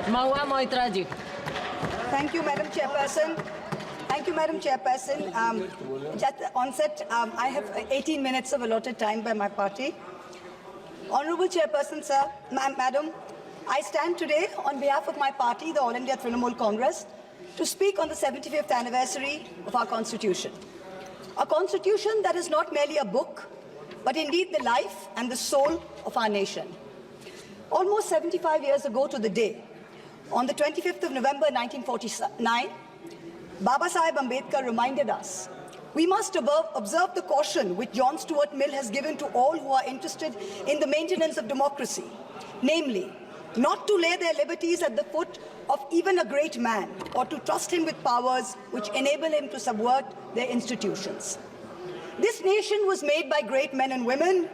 Mahua Moitra ji. Thank you, Madam Chairperson. Thank you, Madam Chairperson. Just at the onset, I have 18 minutes of allotted time by my party. Honorable Chairperson, sir, Madam, I stand today on behalf of my party, the All India Trinamool Congress, to speak on the 75th anniversary of our Constitution. A Constitution that is not merely a book, but indeed the life and the soul of our nation. Almost 75 years ago to the day, on the 25th of November 1949, Baba Saheb Ambedkar reminded us we must observe the caution which John Stuart Mill has given to all who are interested in the maintenance of democracy, namely, not to lay their liberties at the foot of even a great man or to trust him with powers which enable him to subvert their institutions. This nation was made by great men and women,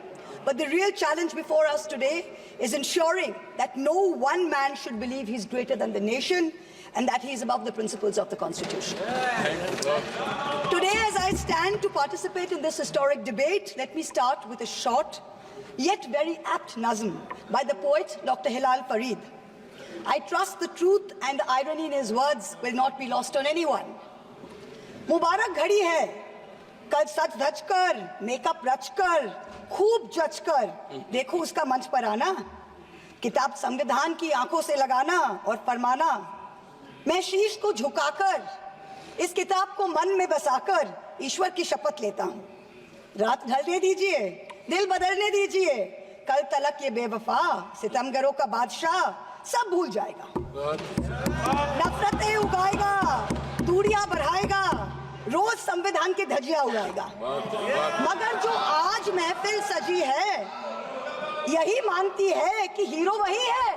but the real challenge before us today is ensuring that no one man should believe he's greater than the nation and that he is above the principles of the Constitution. Today, as I stand to participate in this historic debate, let me start with a short, yet very apt nazm by the poet Dr. Hilal Farid. I trust the truth and the irony in his words will not be lost on anyone. Mubarak ghadi hai, kal sach dhaj kar, makeup rach kar, खूब जज कर देखो उसका मंच पर आना, किताब संविधान की आंखों से लगाना और फरमाना, मैं शीश को झुकाकर इस किताब को मन में बसाकर ईश्वर की शपथ लेता हूँ। रात ढलने दीजिए, दिल बदलने दीजिए, कल तलक ये बेवफा सितमगरों का बादशाह सब भूल जाएगा, नफरतें उगाएगा, दूरियां बढ़ाएगा, रोज संविधान की धज्जियां उड़ाएगा। मगर जो आज महफिल सजी है यही मानती है कि हीरो वही है,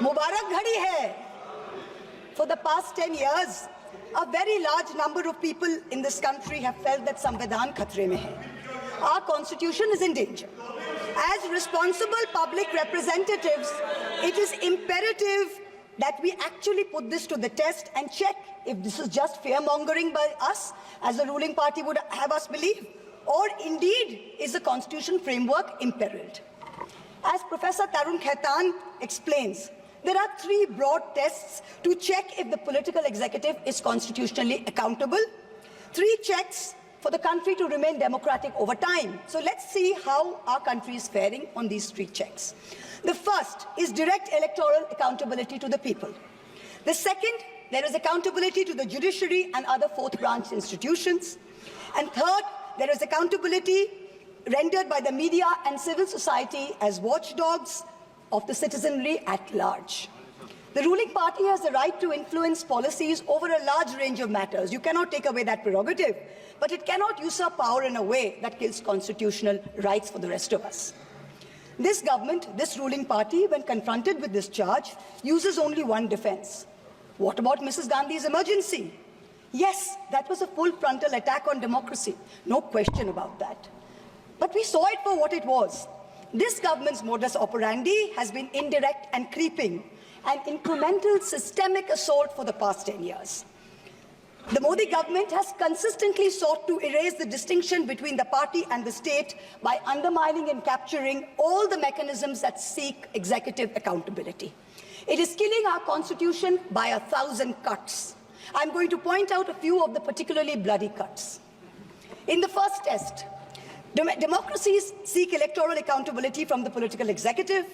मुबारक घड़ी है। For the past 10 years, a very large number of people in this country have felt that संविधान खतरे में है. Our constitution is in danger. As responsible public representatives, it is imperative that we actually put this to the test and check if this is just fear-mongering by us, as the ruling party would have us believe, or indeed is the constitution framework imperiled. As Professor Tarun Khaitan explains, there are three broad tests to check if the political executive is constitutionally accountable, three checks for the country to remain democratic over time. So let's see how our country is faring on these three checks. The first is direct electoral accountability to the people. The second, there is accountability to the judiciary and other fourth branch institutions. And third, there is accountability rendered by the media and civil society as watchdogs of the citizenry at large. The ruling party has the right to influence policies over a large range of matters. You cannot take away that prerogative, but it cannot usurp power in a way that kills constitutional rights for the rest of us. This government, this ruling party, when confronted with this charge, uses only one defense. What about Mrs. Gandhi's emergency? Yes, that was a full frontal attack on democracy. No question about that. But we saw it for what it was. This government's modus operandi has been indirect and creeping, an incremental systemic assault for the past 10 years. The Modi government has consistently sought to erase the distinction between the party and the state by undermining and capturing all the mechanisms that seek executive accountability. It is killing our constitution by 1,000 cuts. I'm going to point out a few of the particularly bloody cuts. In the first test, democracies seek electoral accountability from the political executive.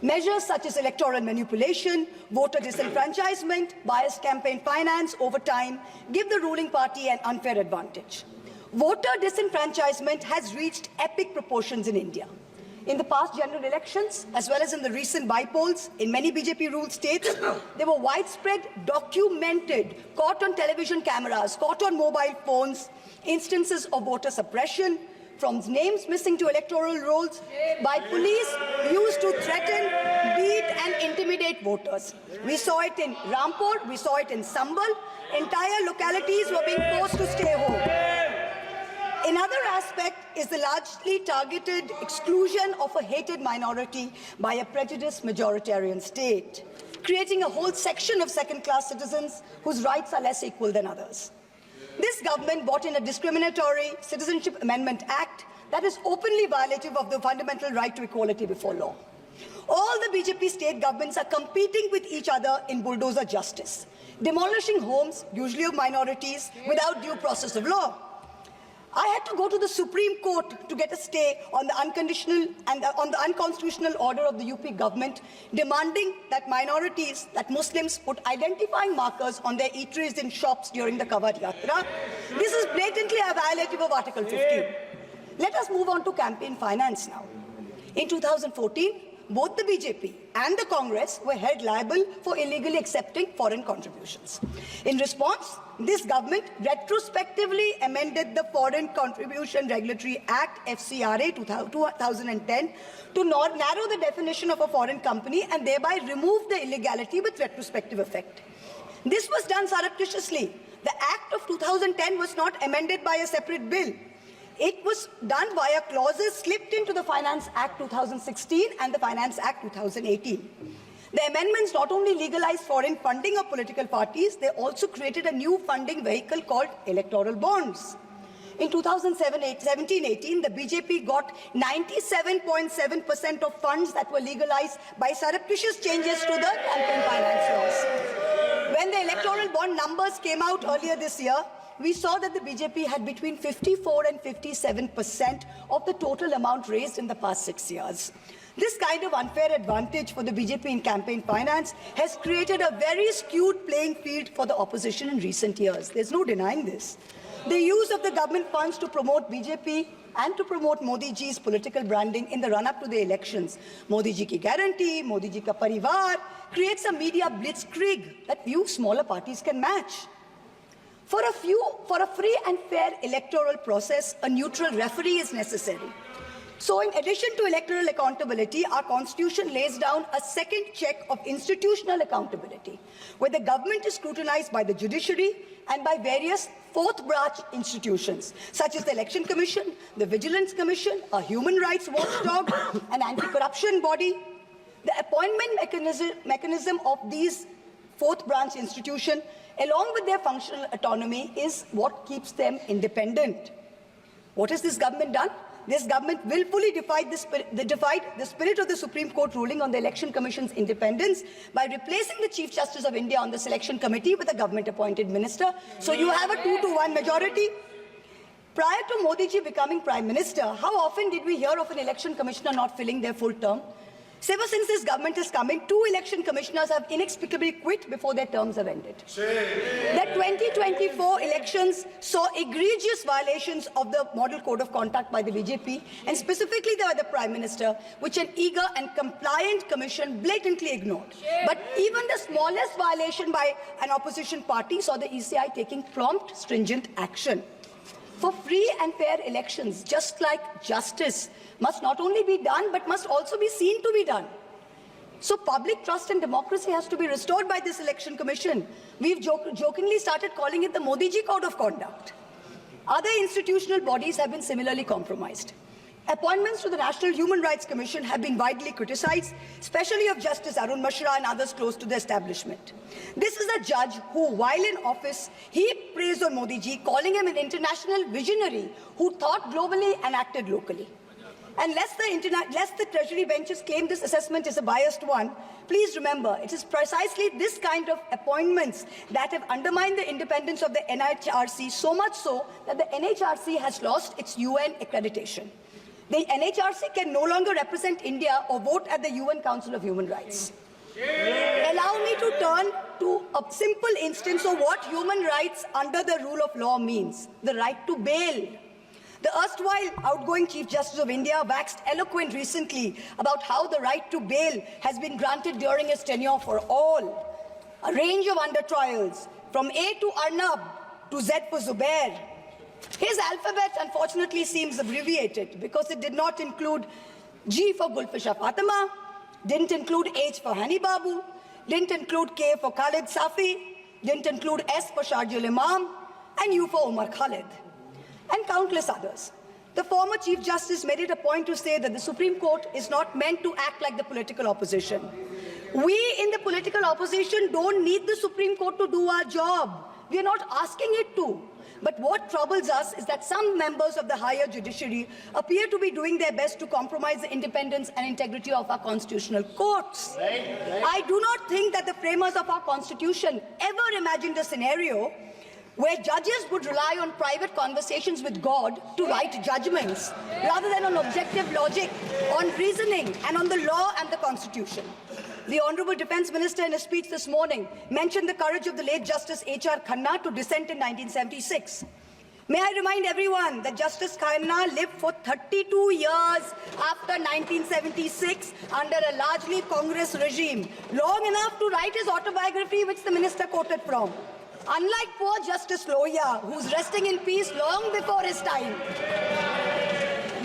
Measures such as electoral manipulation, voter disenfranchisement, biased campaign finance over time give the ruling party an unfair advantage. Voter disenfranchisement has reached epic proportions in India. In the past general elections, as well as in the recent by-polls in many BJP-ruled states, there were widespread, documented, caught on television cameras, caught on mobile phones, instances of voter suppression, from names missing to electoral rolls, by police used to threaten, beat and intimidate voters. We saw it in Rampur, we saw it in Sambal. Entire localities were being forced to stay home. Another aspect is the largely targeted exclusion of a hated minority by a prejudiced majoritarian state, creating a whole section of second-class citizens whose rights are less equal than others. This government brought in a discriminatory Citizenship Amendment Act that is openly violative of the fundamental right to equality before law. All the BJP state governments are competing with each other in bulldozer justice, demolishing homes, usually of minorities, without due process of law. I had to go to the Supreme Court to get a stay on the unconditional and on the unconstitutional order of the UP government, demanding that minorities, that Muslims, put identifying markers on their eateries in shops during the Kawad Yatra. This is blatantly a violation of Article 15. Let us move on to campaign finance now. In 2014, both the BJP and the Congress were held liable for illegally accepting foreign contributions. In response, this government retrospectively amended the Foreign Contribution Regulatory Act, FCRA 2010, to narrow the definition of a foreign company and thereby remove the illegality with retrospective effect. This was done surreptitiously. The Act of 2010 was not amended by a separate bill. It was done via clauses slipped into the Finance Act 2016 and the Finance Act 2018. The amendments not only legalized foreign funding of political parties, they also created a new funding vehicle called electoral bonds. In 2017-18, the BJP got 97.7% of funds that were legalized by surreptitious changes to the campaign finance laws. When the electoral bond numbers came out earlier this year, we saw that the BJP had between 54 and 57% of the total amount raised in the past 6 years. This kind of unfair advantage for the BJP in campaign finance has created a very skewed playing field for the opposition in recent years. There's no denying this. The use of the government funds to promote BJP and to promote Modi ji's political branding in the run-up to the elections, Modi ji ki guarantee, Modi ji ka parivar, creates a media blitzkrieg that few smaller parties can match. For a free and fair electoral process, a neutral referee is necessary. So in addition to electoral accountability, our constitution lays down a second check of institutional accountability, where the government is scrutinized by the judiciary and by various fourth branch institutions, such as the Election Commission, the Vigilance Commission, a human rights watchdog, an anti-corruption body. The appointment mechanism of these fourth branch institutions, along with their functional autonomy, is what keeps them independent. What has this government done? This government willfully defied the spirit of the Supreme Court ruling on the Election Commission's independence by replacing the Chief Justice of India on the selection committee with a government-appointed minister. So you have a 2-to-1 majority. Prior to Modi ji becoming Prime Minister, how often did we hear of an election commissioner not filling their full term? So ever since this government has come in, 2 election commissioners have inexplicably quit before their terms have ended. The 2024 elections saw egregious violations of the Model Code of Conduct by the BJP, and specifically by the Prime Minister, which an eager and compliant commission blatantly ignored. But even the smallest violation by an opposition party saw the ECI taking prompt, stringent action. For free and fair elections, just like justice must not only be done, but must also be seen to be done. So public trust in democracy has to be restored by this election commission. We've jokingly started calling it the Modi ji Code of Conduct. Other institutional bodies have been similarly compromised. Appointments to the National Human Rights Commission have been widely criticized, especially of Justice Arun Mishra and others close to the establishment. This is a judge who, while in office, he praised on Modi ji, calling him an international visionary who thought globally and acted locally. And lest the Treasury benches claim this assessment is a biased one, please remember, it is precisely this kind of appointments that have undermined the independence of the NHRC, so much so that the NHRC has lost its UN accreditation. The NHRC can no longer represent India or vote at the UN Council of Human Rights. Allow me to turn to a simple instance of what human rights under the rule of law means: the right to bail. The erstwhile outgoing Chief Justice of India waxed eloquent recently about how the right to bail has been granted during his tenure for all. A range of under-trials, from A to Arnab to Z for Zubair. His alphabet, unfortunately, seems abbreviated because it did not include G for Gulfisha Fatima, didn't include H for Hani Babu, didn't include K for Khalid Safi, didn't include S for Sharjul Imam, and U for Umar Khalid, and countless others. The former Chief Justice made it a point to say that the Supreme Court is not meant to act like the political opposition. We in the political opposition don't need the Supreme Court to do our job. We are not asking it to. But what troubles us is that some members of the higher judiciary appear to be doing their best to compromise the independence and integrity of our constitutional courts. I do not think that the framers of our constitution ever imagined a scenario where judges would rely on private conversations with God to write judgments, rather than on objective logic, on reasoning, and on the law and the Constitution. The Honourable Defence Minister in a speech this morning mentioned the courage of the late Justice H.R. Khanna to dissent in 1976. May I remind everyone that Justice Khanna lived for 32 years after 1976 under a largely Congress regime, long enough to write his autobiography, which the minister quoted from. Unlike poor Justice Lohia, who's resting in peace long before his time.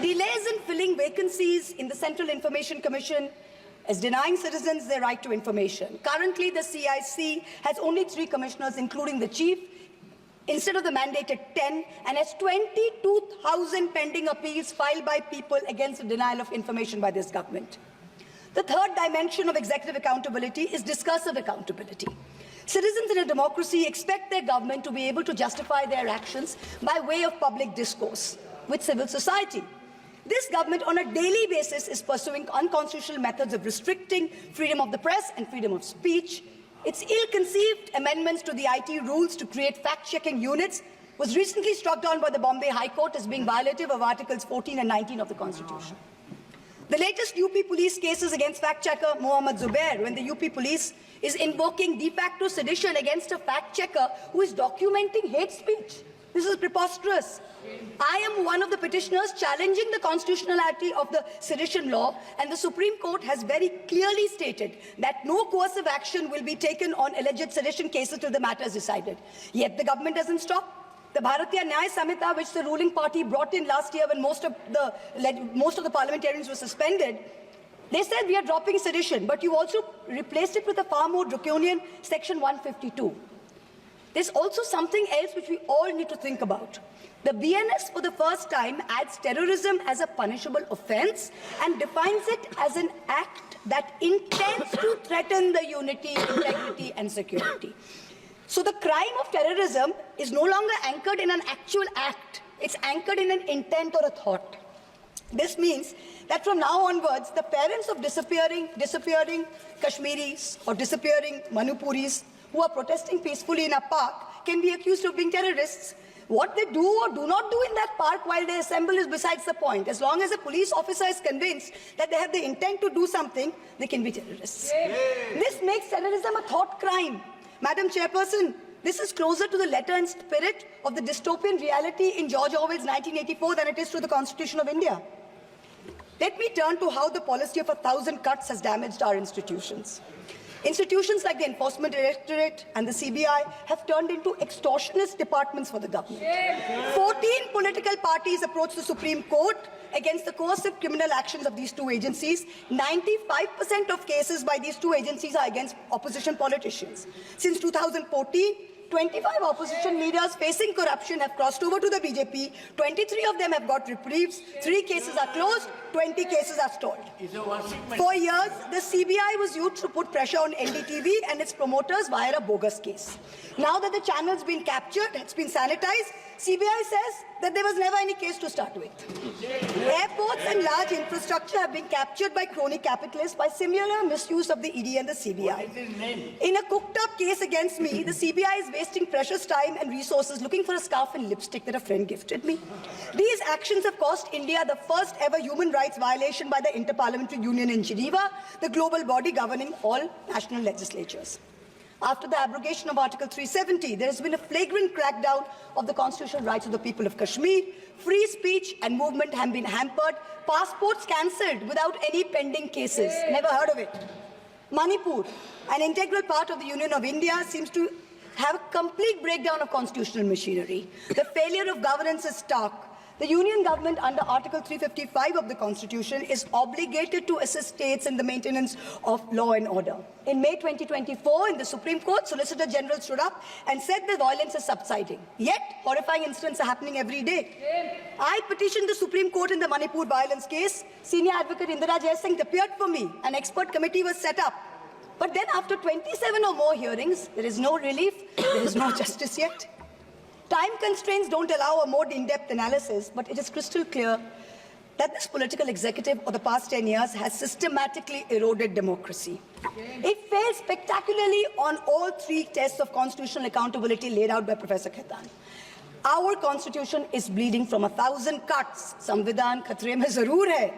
Delays in filling vacancies in the Central Information Commission is denying citizens their right to information. Currently, the CIC has only 3 commissioners, including the chief, instead of the mandated 10, and has 22,000 pending appeals filed by people against the denial of information by this government. The third dimension of executive accountability is discursive accountability. Citizens in a democracy expect their government to be able to justify their actions by way of public discourse with civil society. This government on a daily basis is pursuing unconstitutional methods of restricting freedom of the press and freedom of speech. Its ill-conceived amendments to the IT rules to create fact-checking units was recently struck down by the Bombay High Court as being violative of Articles 14 and 19 of the Constitution. The latest UP police cases against fact-checker Mohammad Zubair, when the UP police is invoking de facto sedition against a fact-checker who is documenting hate speech. This is preposterous. I am one of the petitioners challenging the constitutionality of the sedition law, and the Supreme Court has very clearly stated that no coercive action will be taken on alleged sedition cases till the matter is decided. Yet the government doesn't stop. The Bharatiya Nyaya Samhita, which the ruling party brought in last year when most of the parliamentarians were suspended, they said we are dropping sedition, but you also replaced it with a far more draconian Section 152. There's also something else which we all need to think about. The BNS for the first time adds terrorism as a punishable offence and defines it as an act that intends to threaten the unity, integrity and security. So the crime of terrorism is no longer anchored in an actual act. It's anchored in an intent or a thought. This means that from now onwards, the parents of disappearing Kashmiris or disappearing Manipuris who are protesting peacefully in a park can be accused of being terrorists. What they do or do not do in that park while they assemble is besides the point. As long as a police officer is convinced that they have the intent to do something, they can be terrorists. This makes terrorism a thought crime. Madam Chairperson, this is closer to the letter and spirit of the dystopian reality in George Orwell's 1984 than it is to the Constitution of India. Let me turn to how the policy of 1,000 cuts has damaged our institutions. Institutions like the Enforcement Directorate and the CBI have turned into extortionist departments for the government. 14 political parties approached the Supreme Court against the coercive criminal actions of these 2 agencies. 95% of cases by these 2 agencies are against opposition politicians. Since 2014, 25 opposition leaders facing corruption have crossed over to the BJP. 23 of them have got reprieves. 3 cases are closed. 20 cases are stalled. For years, the CBI was used to put pressure on NDTV and its promoters via a bogus case. Now that the channel's been captured, it's been sanitized, CBI says that there was never any case to start with. Airports and large infrastructure have been captured by crony capitalists by similar misuse of the ED and the CBI. In a cooked-up case against me, the CBI is wasting precious time and resources looking for a scarf and lipstick that a friend gifted me. These actions have cost India the first ever human rights violation by the Inter-Parliamentary Union in Geneva, the global body governing all national legislatures. After the abrogation of Article 370, there has been a flagrant crackdown of the constitutional rights of the people of Kashmir. Free speech and movement have been hampered. Passports cancelled without any pending cases. Never heard of it. Manipur, an integral part of the Union of India, seems to have a complete breakdown of constitutional machinery. The failure of governance is stark. The Union government under Article 355 of the Constitution is obligated to assist states in the maintenance of law and order. In May 2024, in the Supreme Court, Solicitor General stood up and said the violence is subsiding. Yet, horrifying incidents are happening every day. I petitioned the Supreme Court in the Manipur violence case. Senior Advocate Indira Jaisingh appeared for me. An expert committee was set up. But then after 27 or more hearings, there is no relief, there is no justice yet. Time constraints don't allow a more in-depth analysis, but it is crystal clear that this political executive of the past 10 years has systematically eroded democracy. It failed spectacularly on all three tests of constitutional accountability laid out by Professor Khaitan. Our constitution is bleeding from 1,000 cuts. Samvidhan khatre mein zarur hai.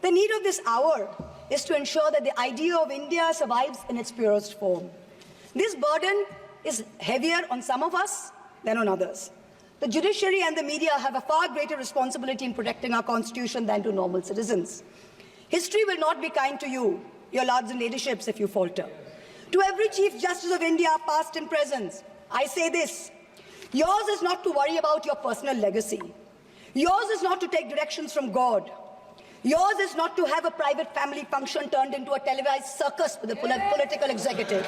The need of this hour is to ensure that the idea of India survives in its purest form. This burden is heavier on some of us than on others. The judiciary and the media have a far greater responsibility in protecting our constitution than to normal citizens. History will not be kind to you, your lords and ladyships, if you falter. To every Chief Justice of India, past and present, I say this: yours is not to worry about your personal legacy. Yours is not to take directions from God. Yours is not to have a private family function turned into a televised circus with a political executive.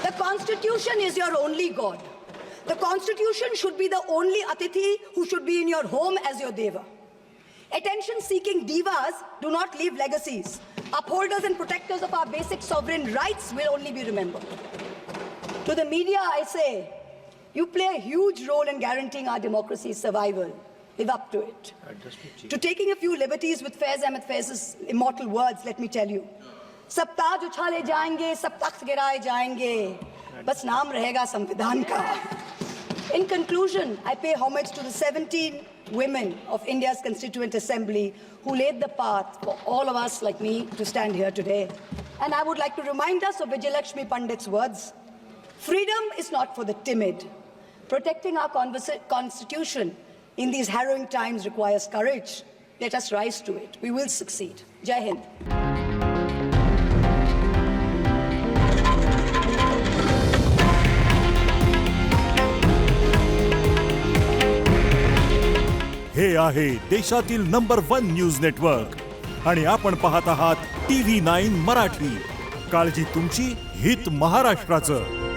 The Constitution is your only God. The Constitution should be the only Atithi who should be in your home as your Deva. Attention-seeking divas do not leave legacies. Upholders and protectors of our basic sovereign rights will only be remembered. To the media, I say, you play a huge role in guaranteeing our democracy's survival. Live up to it. To taking a few liberties with Faiz Ahmed Faiz's immortal words, let me tell you. सब ताज उछाले जाएंगे, सब तख्त गिराए जाएंगे, बस नाम रहेगा संविधान का. In conclusion, I pay homage to the 17 women of India's Constituent Assembly who laid the path for all of us like me to stand here today. And I would like to remind us of Vijayalakshmi Pandit's words. Freedom is not for the timid. Protecting our constitution in these harrowing times requires courage. Let us rise to it. We will succeed. Jai Hind. हे आहे देशातील number 1 news network आणि आपण पाहत आहात TV9 Marathi. काळजी तुमची, हित महाराष्ट्राचं.